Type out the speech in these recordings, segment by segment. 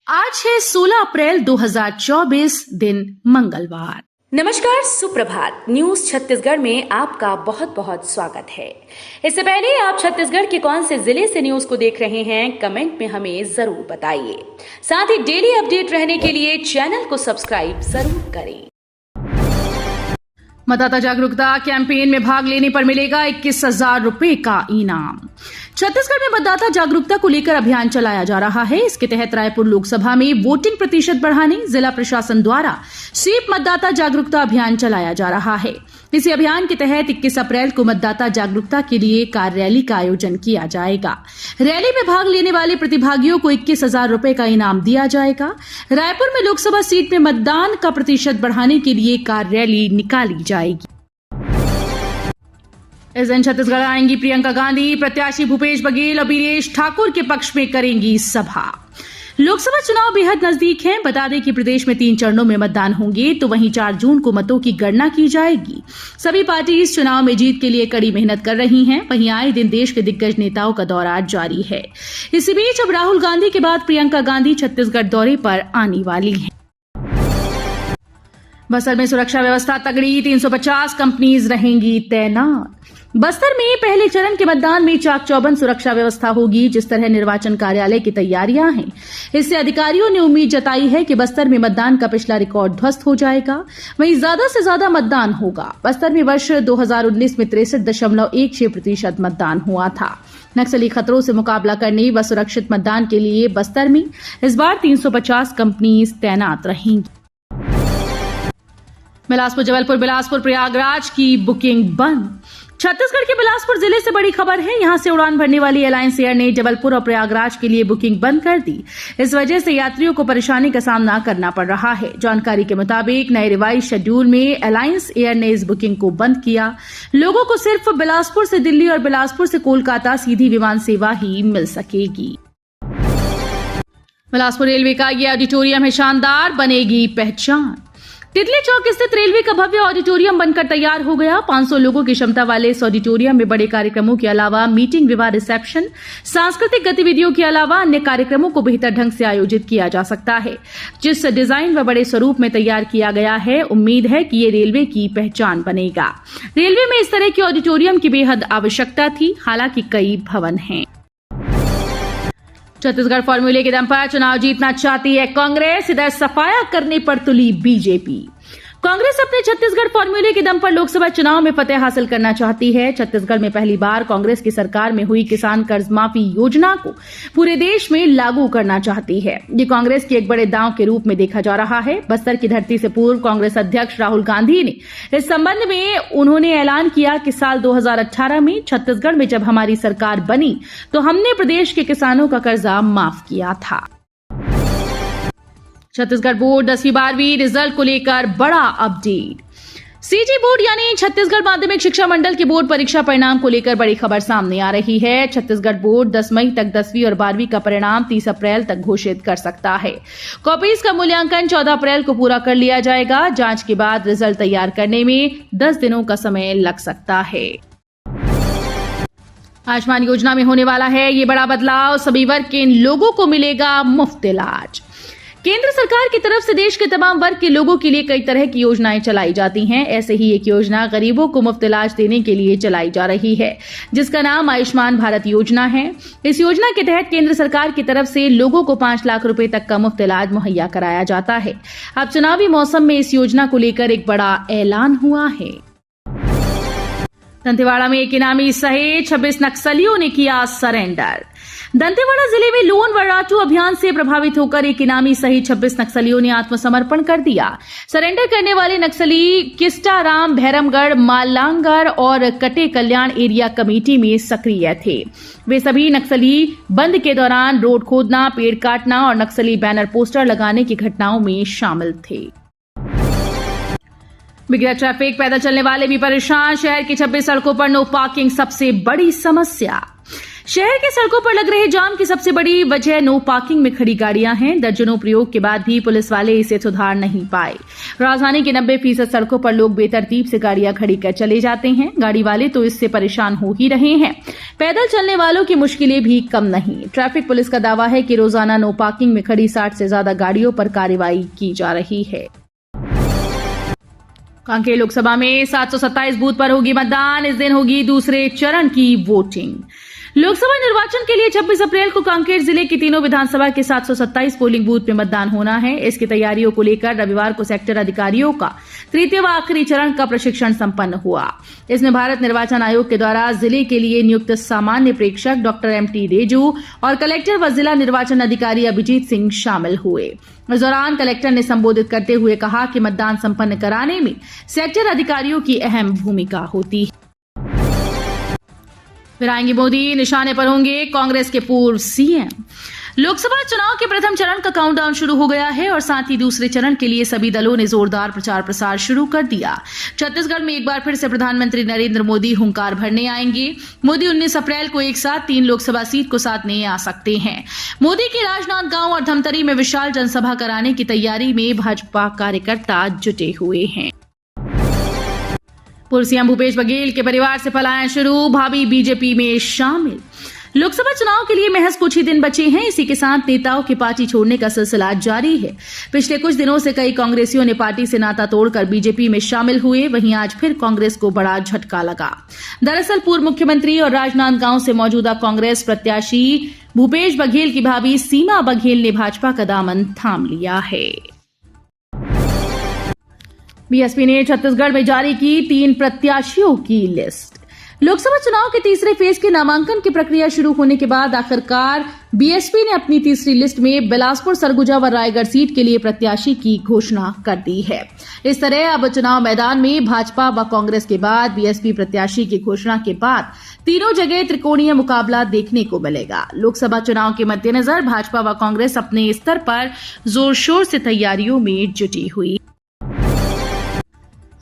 आज है 16 अप्रैल 2024 दिन मंगलवार। नमस्कार, सुप्रभात। न्यूज छत्तीसगढ़ में आपका बहुत बहुत स्वागत है। इससे पहले आप छत्तीसगढ़ के कौन से जिले से न्यूज को देख रहे हैं, कमेंट में हमें जरूर बताइए। साथ ही डेली अपडेट रहने के लिए चैनल को सब्सक्राइब जरूर करें। मतदाता जागरूकता कैंपेन में भाग लेने पर मिलेगा 21,000 रुपए का इनाम। छत्तीसगढ़ में मतदाता जागरूकता को लेकर अभियान चलाया जा रहा है। इसके तहत रायपुर लोकसभा में वोटिंग प्रतिशत बढ़ाने जिला प्रशासन द्वारा स्वीप मतदाता जागरूकता अभियान चलाया जा रहा है। इसी अभियान के तहत 21 अप्रैल को मतदाता जागरूकता के लिए कार रैली का आयोजन किया जाएगा। रैली में भाग लेने वाले प्रतिभागियों को 21,000 रुपए का इनाम दिया जाएगा। रायपुर में लोकसभा सीट में मतदान का प्रतिशत बढ़ाने के लिए कार रैली निकाली जाएगी। इस दिन छत्तीसगढ़ आएंगी प्रियंका गांधी। प्रत्याशी भूपेश बघेल और बीरेश ठाकुर के पक्ष में करेंगी सभा। लोकसभा चुनाव बेहद नजदीक हैं। बता दें कि प्रदेश में 3 चरणों में मतदान होंगे, तो वहीं 4 जून को मतों की गणना की जाएगी। सभी पार्टी इस चुनाव में जीत के लिए कड़ी मेहनत कर रही हैं। वहीं आए दिन देश के दिग्गज नेताओं का दौरा जारी है। इसी बीच अब राहुल गांधी के बाद प्रियंका गांधी छत्तीसगढ़ दौरे पर आने वाली हैं। बस्तर में सुरक्षा व्यवस्था तगड़ी, 350 कंपनीज रहेंगी तैनात। बस्तर में पहले चरण के मतदान में चाक चौबंद सुरक्षा व्यवस्था होगी। जिस तरह निर्वाचन कार्यालय की तैयारियां हैं, इससे अधिकारियों ने उम्मीद जताई है कि बस्तर में मतदान का पिछला रिकॉर्ड ध्वस्त हो जाएगा। वहीं ज्यादा से ज्यादा मतदान होगा। बस्तर में वर्ष 2019 में 63.16% मतदान हुआ था। नक्सली खतरों से मुकाबला करने व सुरक्षित मतदान के लिए बस्तर में इस बार 350 कंपनीज तैनात रहेंगी। बिलासपुर, जबलपुर, बिलासपुर, प्रयागराज की बुकिंग बंद। छत्तीसगढ़ के बिलासपुर जिले से बड़ी खबर है। यहां से उड़ान भरने वाली एलायंस एयर ने जबलपुर और प्रयागराज के लिए बुकिंग बंद कर दी। इस वजह से यात्रियों को परेशानी का सामना करना पड़ रहा है। जानकारी के मुताबिक नए रिवाइज शेड्यूल में एलायंस एयर ने इस बुकिंग को बंद किया। लोगों को सिर्फ बिलासपुर से दिल्ली और बिलासपुर से कोलकाता सीधी विमान सेवा ही मिल सकेगी। बिलासपुर रेलवे का यह ऑडिटोरियम है शानदार, बनेगी पहचान। तितली चौक स्थित रेलवे का भव्य ऑडिटोरियम बनकर तैयार हो गया। 500 लोगों की क्षमता वाले इस ऑडिटोरियम में बड़े कार्यक्रमों के अलावा मीटिंग, विवाह, रिसेप्शन, सांस्कृतिक गतिविधियों के अलावा अन्य कार्यक्रमों को बेहतर ढंग से आयोजित किया जा सकता है। जिस डिजाइन व बड़े स्वरूप में तैयार किया गया है, उम्मीद है कि ये रेलवे की पहचान बनेगा। रेलवे में इस तरह के ऑडिटोरियम की बेहद आवश्यकता थी। हालांकि कई भवन हैं। छत्तीसगढ़ फॉर्मूले के दम पर चुनाव जीतना चाहती है कांग्रेस। इधर सफाया करने पर तुली बीजेपी। कांग्रेस अपने छत्तीसगढ़ फॉर्मूले के दम पर लोकसभा चुनाव में फतेह हासिल करना चाहती है। छत्तीसगढ़ में पहली बार कांग्रेस की सरकार में हुई किसान कर्ज माफी योजना को पूरे देश में लागू करना चाहती है। ये कांग्रेस के एक बड़े दांव के रूप में देखा जा रहा है। बस्तर की धरती से पूर्व कांग्रेस अध्यक्ष राहुल गांधी ने इस संबंध में उन्होंने ऐलान किया कि साल 2018 में छत्तीसगढ़ में जब हमारी सरकार बनी तो हमने प्रदेश के किसानों का कर्जा माफ किया था। छत्तीसगढ़ बोर्ड 10वीं 12वीं रिजल्ट को लेकर बड़ा अपडेट। सीजी बोर्ड यानी छत्तीसगढ़ माध्यमिक शिक्षा मंडल के बोर्ड परीक्षा परिणाम को लेकर बड़ी खबर सामने आ रही है। छत्तीसगढ़ बोर्ड 10 मई तक 10वीं और 12वीं का परिणाम 30 अप्रैल तक घोषित कर सकता है। कॉपीज का मूल्यांकन 14 अप्रैल को पूरा कर लिया जाएगा। जांच के बाद रिजल्ट तैयार करने में 10 दिनों का समय लग सकता है। आयुष्मान योजना में होने वाला है ये बड़ा बदलाव। सभी वर्ग के लोगों को मिलेगा मुफ्त इलाज। केंद्र सरकार की तरफ से देश के तमाम वर्ग के लोगों के लिए कई तरह की योजनाएं चलाई जाती हैं। ऐसे ही एक योजना गरीबों को मुफ्त इलाज देने के लिए चलाई जा रही है, जिसका नाम आयुष्मान भारत योजना है। इस योजना के तहत केंद्र सरकार की तरफ से लोगों को 5 लाख रुपए तक का मुफ्त इलाज मुहैया कराया जाता है। अब चुनावी मौसम में इस योजना को लेकर एक बड़ा ऐलान हुआ है। दंतेवाड़ा में एक इनामी सहित 26 नक्सलियों ने किया सरेंडर। दंतेवाड़ा जिले में लोन वर्राटू अभियान से प्रभावित होकर एक इनामी सहित 26 नक्सलियों ने आत्मसमर्पण कर दिया। सरेंडर करने वाले नक्सली किस्टाराम, भैरमगढ़, मालांगर और कटे कल्याण एरिया कमेटी में सक्रिय थे। वे सभी नक्सली बंद के दौरान रोड खोदना, पेड़ काटना और नक्सली बैनर पोस्टर लगाने की घटनाओं में शामिल थे। बिगड़ा ट्रैफिक, पैदल चलने वाले भी परेशान। शहर की 26 सड़कों पर नो पार्किंग सबसे बड़ी समस्या। शहर के सड़कों पर लग रहे जाम की सबसे बड़ी वजह नो पार्किंग में खड़ी गाड़ियां हैं। दर्जनों प्रयोग के बाद भी पुलिस वाले इसे सुधार नहीं पाए। राजधानी के 90% सड़कों पर लोग बेतरतीब से गाड़ियां खड़ी कर चले जाते हैं। गाड़ी वाले तो इससे परेशान हो ही रहे हैं, पैदल चलने वालों की मुश्किलें भी कम नहीं। ट्रैफिक पुलिस का दावा है कि रोजाना नो पार्किंग में खड़ी 60 से ज्यादा गाड़ियों पर कार्रवाई की जा रही है। कांकेर लोकसभा में 727 बूथ पर होगी मतदान। इस दिन होगी दूसरे चरण की वोटिंग। लोकसभा निर्वाचन के लिए 26 अप्रैल को कांकेर जिले की तीनों विधानसभा के 727 पोलिंग बूथ में मतदान होना है। इसकी तैयारियों को लेकर रविवार को सेक्टर अधिकारियों का तृतीय व आखिरी चरण का प्रशिक्षण संपन्न हुआ। इसमें भारत निर्वाचन आयोग के द्वारा जिले के लिए नियुक्त सामान्य प्रेक्षक डॉक्टर MT रेजू और कलेक्टर व जिला निर्वाचन अधिकारी अभिजीत सिंह शामिल हुए। इस दौरान कलेक्टर ने संबोधित करते हुए कहा कि मतदान संपन्न कराने में सेक्टर अधिकारियों की अहम भूमिका होती है। फिर आएंगे मोदी, निशाने पर होंगे कांग्रेस के पूर्व CM। लोकसभा चुनाव के प्रथम चरण का काउंटडाउन शुरू हो गया है और साथ ही दूसरे चरण के लिए सभी दलों ने जोरदार प्रचार प्रसार शुरू कर दिया। छत्तीसगढ़ में एक बार फिर से प्रधानमंत्री नरेंद्र मोदी हुंकार भरने आएंगे। मोदी 19 अप्रैल को एक साथ 3 लोकसभा सीट को साधने आ सकते हैं। मोदी की राजनांदगांव और धमतरी में विशाल जनसभा कराने की तैयारी में भाजपा कार्यकर्ता जुटे हुए हैं। पूर्व CM भूपेश बघेल के परिवार से पलायन शुरू, भाभी बीजेपी में शामिल। लोकसभा चुनाव के लिए महज कुछ ही दिन बचे हैं। इसी के साथ नेताओं की पार्टी छोड़ने का सिलसिला जारी है। पिछले कुछ दिनों से कई कांग्रेसियों ने पार्टी से नाता तोड़कर बीजेपी में शामिल हुए। वहीं आज फिर कांग्रेस को बड़ा झटका लगा। दरअसल पूर्व मुख्यमंत्री और राजनांदगांव से मौजूदा कांग्रेस प्रत्याशी भूपेश बघेल की भाभी सीमा बघेल ने भाजपा का दामन थाम लिया है। बीएसपी ने छत्तीसगढ़ में जारी की 3 प्रत्याशियों की लिस्ट। लोकसभा चुनाव के तीसरे फेज के नामांकन की प्रक्रिया शुरू होने के बाद आखिरकार बीएसपी ने अपनी तीसरी लिस्ट में बिलासपुर, सरगुजा व रायगढ़ सीट के लिए प्रत्याशी की घोषणा कर दी है। इस तरह अब चुनाव मैदान में भाजपा व कांग्रेस के बाद बीएसपी प्रत्याशी की घोषणा के बाद तीनों जगह त्रिकोणीय मुकाबला देखने को मिलेगा। लोकसभा चुनाव के मद्देनजर भाजपा व कांग्रेस अपने स्तर पर जोर शोर से तैयारियों में जुटी हुई।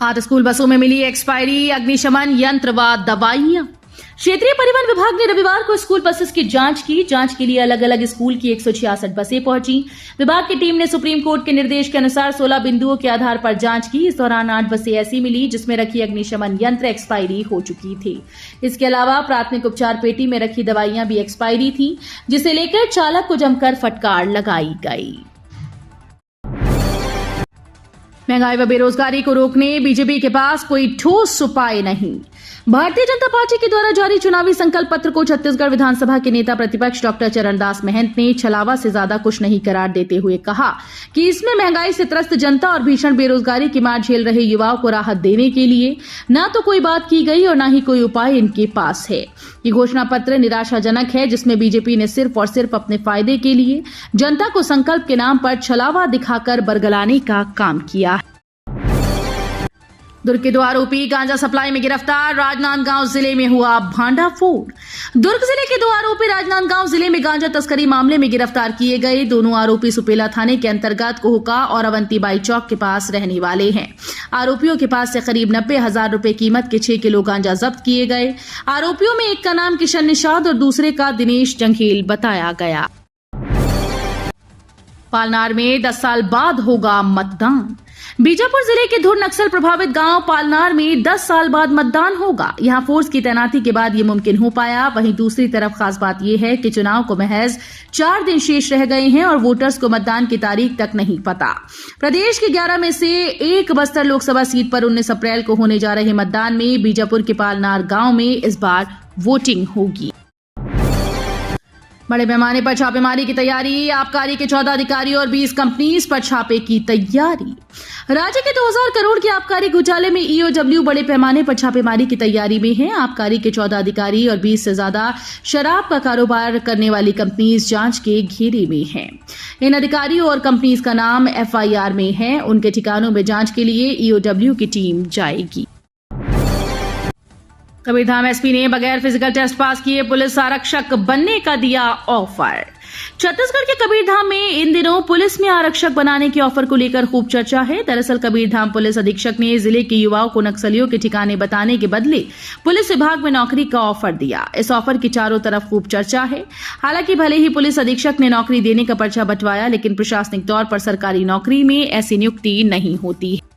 8 स्कूल बसों में मिली एक्सपायरी अग्निशमन यंत्र व दवाइयां। क्षेत्रीय परिवहन विभाग ने रविवार को स्कूल बसेस की जांच की। जांच के लिए अलग अलग स्कूल की 166 बसें पहुंची। विभाग की टीम ने सुप्रीम कोर्ट के निर्देश के अनुसार 16 बिंदुओं के आधार पर जांच की। इस दौरान 8 बसें ऐसी मिली जिसमें रखी अग्निशमन यंत्र एक्सपायरी हो चुकी थी। इसके अलावा प्राथमिक उपचार पेटी में रखी दवाइयां भी एक्सपायरी थी, जिसे लेकर चालक को जमकर फटकार लगाई गई। महंगाई व बेरोजगारी को रोकने बीजेपी के पास कोई ठोस उपाय नहीं। भारतीय जनता पार्टी के द्वारा जारी चुनावी संकल्प पत्र को छत्तीसगढ़ विधानसभा के नेता प्रतिपक्ष डॉक्टर चरणदास महंत ने छलावा से ज्यादा कुछ नहीं करार देते हुए कहा कि इसमें महंगाई से त्रस्त जनता और भीषण बेरोजगारी की मार झेल रहे युवाओं को राहत देने के लिए न तो कोई बात की गई और न ही कोई उपाय इनके पास है। ये घोषणा पत्र निराशाजनक है, जिसमें बीजेपी ने सिर्फ और सिर्फ अपने फायदे के लिए जनता को संकल्प के नाम पर छलावा दिखाकर बरगलाने का काम किया है। दुर्ग के 2 आरोपी गांजा सप्लाई में गिरफ्तार। राजनांदगांव जिले में हुआ भांडाफोड़। दुर्ग जिले के 2 आरोपी राजनांदगांव जिले में गांजा तस्करी मामले में गिरफ्तार किए गए। दोनों आरोपी सुपेला थाने के अंतर्गत कोहका और अवंतीबाई चौक के पास रहने वाले हैं। आरोपियों के पास से करीब 90,000 रुपए कीमत के 6 किलो गांजा जब्त किए गए। आरोपियों में एक का नाम किशन निषाद और दूसरे का दिनेश जंघेल बताया गया। पालनार में 10 साल बाद होगा मतदान। बीजापुर जिले के धुर नक्सल प्रभावित गांव पालनार में 10 साल बाद मतदान होगा। यहां फोर्स की तैनाती के बाद ये मुमकिन हो पाया। वहीं दूसरी तरफ खास बात यह है कि चुनाव को महज 4 दिन शेष रह गए हैं और वोटर्स को मतदान की तारीख तक नहीं पता। प्रदेश के 11 में से 1 बस्तर लोकसभा सीट पर 19 अप्रैल को होने जा रहे मतदान में बीजापुर के पालनार गांव में इस बार वोटिंग होगी। बड़े पैमाने पर छापेमारी की तैयारी। आबकारी के 14 अधिकारियों और 20 कंपनीज पर छापे की तैयारी। राज्य के 2000 करोड़ के आबकारी घोटाले में EOW बड़े पैमाने पर छापेमारी की तैयारी में है। आबकारी के 14 अधिकारी और 20 से ज्यादा शराब का कारोबार करने वाली कंपनीज जांच के घेरे में हैं। इन अधिकारियों और कंपनीज का नाम FIR में है। उनके ठिकानों में जांच के लिए EOW की टीम जाएगी। कबीरधाम एसपी ने बगैर फिजिकल टेस्ट पास किए पुलिस आरक्षक बनने का दिया ऑफर। छत्तीसगढ़ के कबीरधाम में इन दिनों पुलिस में आरक्षक बनाने के ऑफर को लेकर खूब चर्चा है। दरअसल कबीरधाम पुलिस अधीक्षक ने जिले के युवाओं को नक्सलियों के ठिकाने बताने के बदले पुलिस विभाग में नौकरी का ऑफर दिया। इस ऑफर की चारों तरफ खूब चर्चा है। हालांकि भले ही पुलिस अधीक्षक ने नौकरी देने का पर्चा बंटवाया, लेकिन प्रशासनिक तौर पर सरकारी नौकरी में ऐसी नियुक्ति नहीं होती है।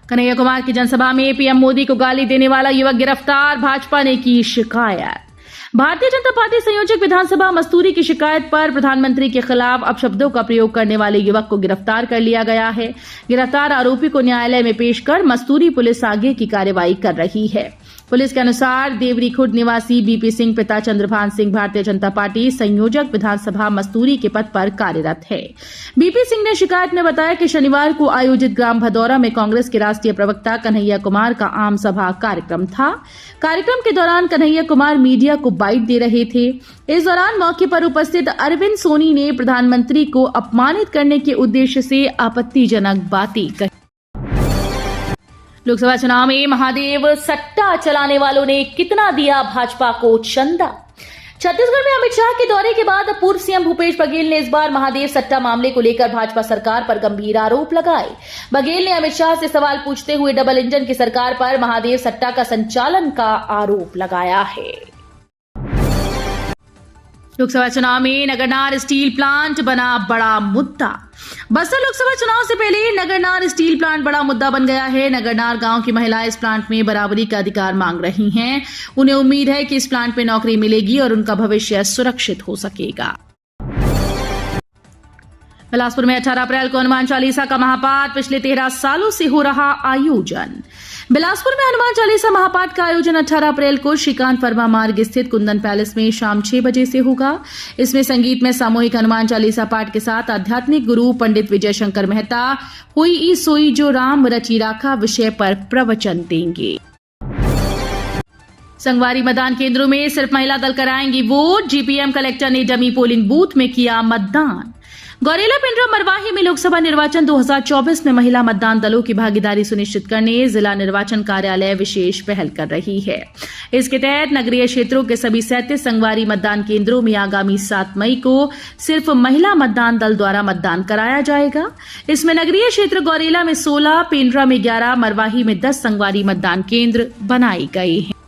कन्हैया कुमार की जनसभा में पीएम मोदी को गाली देने वाला युवक गिरफ्तार, भाजपा ने की शिकायत। भारतीय जनता पार्टी संयोजक विधानसभा मस्तूरी की शिकायत पर प्रधानमंत्री के खिलाफ अपशब्दों का प्रयोग करने वाले युवक को गिरफ्तार कर लिया गया है। गिरफ्तार आरोपी को न्यायालय में पेश कर मस्तूरी पुलिस आगे की कार्रवाई कर रही है। पुलिस के अनुसार देवरी खुर्द निवासी बीपी सिंह पिता चंद्रभान सिंह भारतीय जनता पार्टी संयोजक विधानसभा मस्तूरी के पद पर कार्यरत है। बीपी सिंह ने शिकायत में बताया कि शनिवार को आयोजित ग्राम भदौरा में कांग्रेस के राष्ट्रीय प्रवक्ता कन्हैया कुमार का आम सभा कार्यक्रम था। कार्यक्रम के दौरान कन्हैया कुमार मीडिया को बाइट दे रहे थे। इस दौरान मौके पर उपस्थित अरविंद सोनी ने प्रधानमंत्री को अपमानित करने के उद्देश्य से आपत्तिजनक बातें कही। लोकसभा चुनाव में महादेव सट्टा चलाने वालों ने कितना दिया भाजपा को चंदा। छत्तीसगढ़ में अमित शाह के दौरे के बाद पूर्व सीएम भूपेश बघेल ने इस बार महादेव सट्टा मामले को लेकर भाजपा सरकार पर गंभीर आरोप लगाए। बघेल ने अमित शाह से सवाल पूछते हुए डबल इंजन की सरकार पर महादेव सट्टा का संचालन का आरोप लगाया है। लोकसभा चुनाव में नगरनार स्टील प्लांट बना बड़ा मुद्दा। बस्तर लोकसभा चुनाव से पहले नगरनार स्टील प्लांट बड़ा मुद्दा बन गया है। नगरनार गांव की महिलाएं इस प्लांट में बराबरी का अधिकार मांग रही हैं। उन्हें उम्मीद है कि इस प्लांट में नौकरी मिलेगी और उनका भविष्य सुरक्षित हो सकेगा। बिलासपुर में 18 अप्रैल को हनुमान चालीसा का महापाठ, पिछले 13 सालों से हो रहा आयोजन। बिलासपुर में हनुमान चालीसा महापाठ का आयोजन 18 अप्रैल को श्रीकांत वर्मा मार्ग स्थित कुंदन पैलेस में शाम 6 बजे से होगा। इसमें संगीत में सामूहिक हनुमान चालीसा पाठ के साथ आध्यात्मिक गुरु पंडित विजय शंकर मेहता हुई ई सोई जो राम रची राखा विषय पर प्रवचन देंगे। संगवारी मतदान केंद्रों में सिर्फ महिला दल कराएंगी वोट। जीपीएम कलेक्टर ने डमी पोलिंग बूथ में किया मतदान। गौरेला पिंडरा मरवाही में लोकसभा निर्वाचन 2024 में महिला मतदान दलों की भागीदारी सुनिश्चित करने जिला निर्वाचन कार्यालय विशेष पहल कर रही है। इसके तहत नगरीय क्षेत्रों के सभी 37 संगवारी मतदान केंद्रों में आगामी 7 मई को सिर्फ महिला मतदान दल द्वारा मतदान कराया जाएगा। इसमें नगरीय क्षेत्र गौरेला में 16, पेंड्रा में 11, मरवाही में 10 संगवारी मतदान केंद्र बनाए गए हैं।